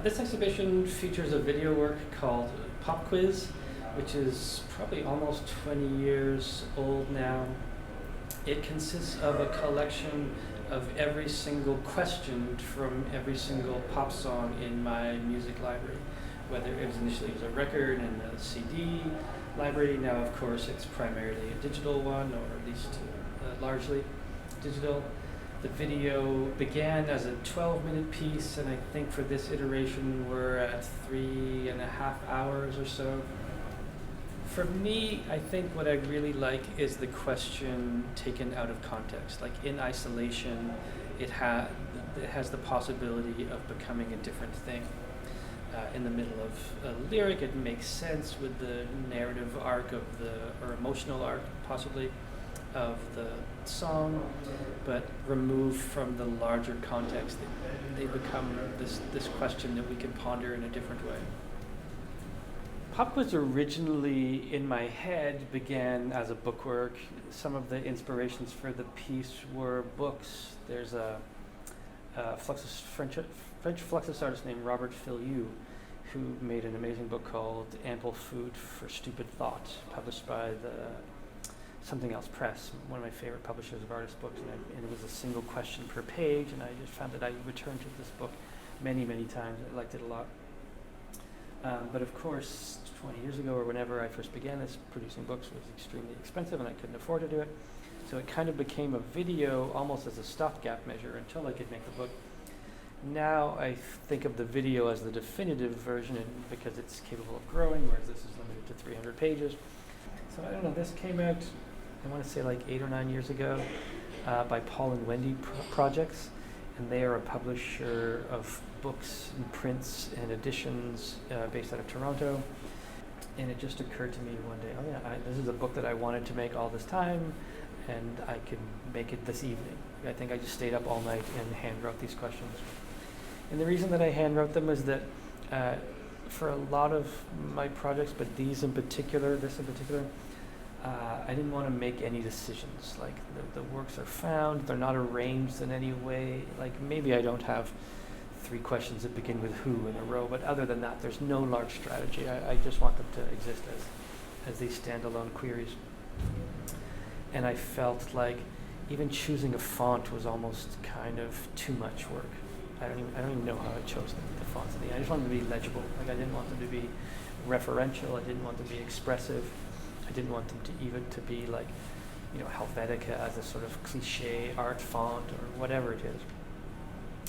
This exhibition features a video work called Pop Quiz, which is probably almost 20 years old now. It consists of a collection of every single question from every single pop song in my music library, whether it was initially a record and a CD library. Now, of course, it's primarily a digital one, or at least largely digital. The video began as a 12-minute piece, and I think for this iteration we're at 3.5 hours or so. For me, I think what I really like is the question taken out of context. Like in isolation, it has the possibility of becoming a different thing. In the middle of a lyric, it makes sense with the narrative arc or emotional arc, possibly, of the song, but removed from the larger context, they become this question that we can ponder in a different way. Pop Quiz originally in my head began as a bookwork. Some of the inspirations for the piece were books. There's a French Fluxus artist named Robert Filliou who made an amazing book called Ample Food for Stupid Thought, published by the Something Else Press, one of my favorite publishers of artist books, and it was a single question per page, and I just found that I returned to this book many, many times. I liked it a lot. But of course, 20 years ago or whenever I first began this, producing books was extremely expensive and I couldn't afford to do it. So it kind of became a video almost as a stopgap measure until I could make the book. Now I think of the video as the definitive version because it's capable of growing, whereas this is limited to 300 pages. So I don't know, this came out, I want to say like 8 or 9 years ago by Paul and Wendy Projects, and they are a publisher of books and prints and editions based out of Toronto. And it just occurred to me one day, oh yeah, this is a book that I wanted to make all this time, and I could make it this evening. I think I just stayed up all night and hand wrote these questions. And the reason that I hand wrote them is that for a lot of my projects, but this in particular, I didn't want to make any decisions. Like the works are found, they're not arranged in any way. Like maybe I don't have 3 questions that begin with who in a row, but other than that, there's no large strategy. I just want them to exist as these standalone queries. And I felt like even choosing a font was almost kind of too much work. I don't even know how I chose the fonts. I just wanted them to be legible. Like I didn't want them to be referential. I didn't want them to be expressive. I didn't want them to be like, Helvetica as a sort of cliche art font or whatever it is.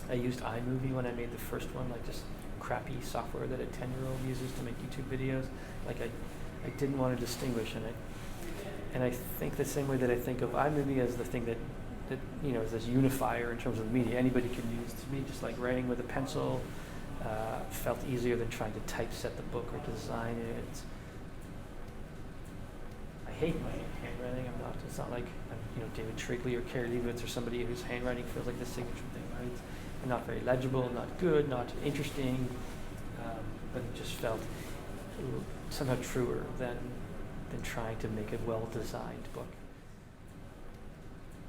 I used iMovie when I made the first one, like just crappy software that a 10-year-old uses to make YouTube videos. Like I didn't want to distinguish, and I think the same way that I think of iMovie as the thing that is this unifier in terms of media. Anybody can use. To me, just like writing with a pencil felt easier than trying to typeset the book or design it. I hate my handwriting. It's not like I'm, David Trigley or Carrie Leibovitz or somebody whose handwriting feels like the signature thing, right? I'm not very legible, not good, not interesting, but it just felt somehow truer than trying to make a well-designed book.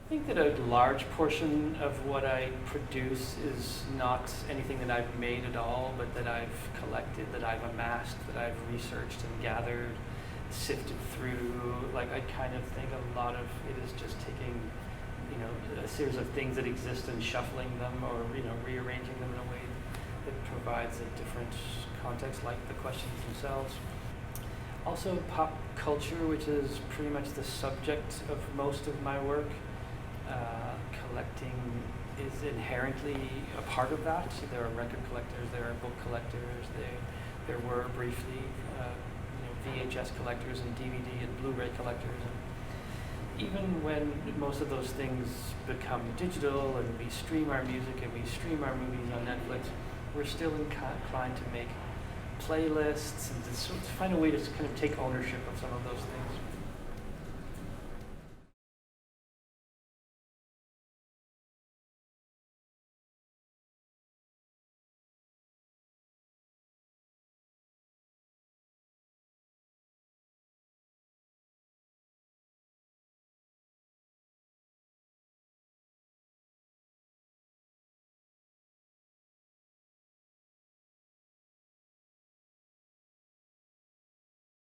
I think that a large portion of what I produce is not anything that I've made at all, but that I've collected, that I've amassed, that I've researched and gathered, sifted through. Like I kind of think a lot of it is just taking, a series of things that exist and shuffling them or, rearranging them in a way that provides a different context, like the questions themselves. Also, pop culture, which is pretty much the subject of most of my work. Collecting is inherently a part of that. So there are record collectors, there are book collectors, there were briefly VHS collectors and DVD and Blu-ray collectors. And even when most of those things become digital and we stream our music and we stream our movies on Netflix, we're still inclined to make playlists and to find a way to kind of take ownership of some of those things.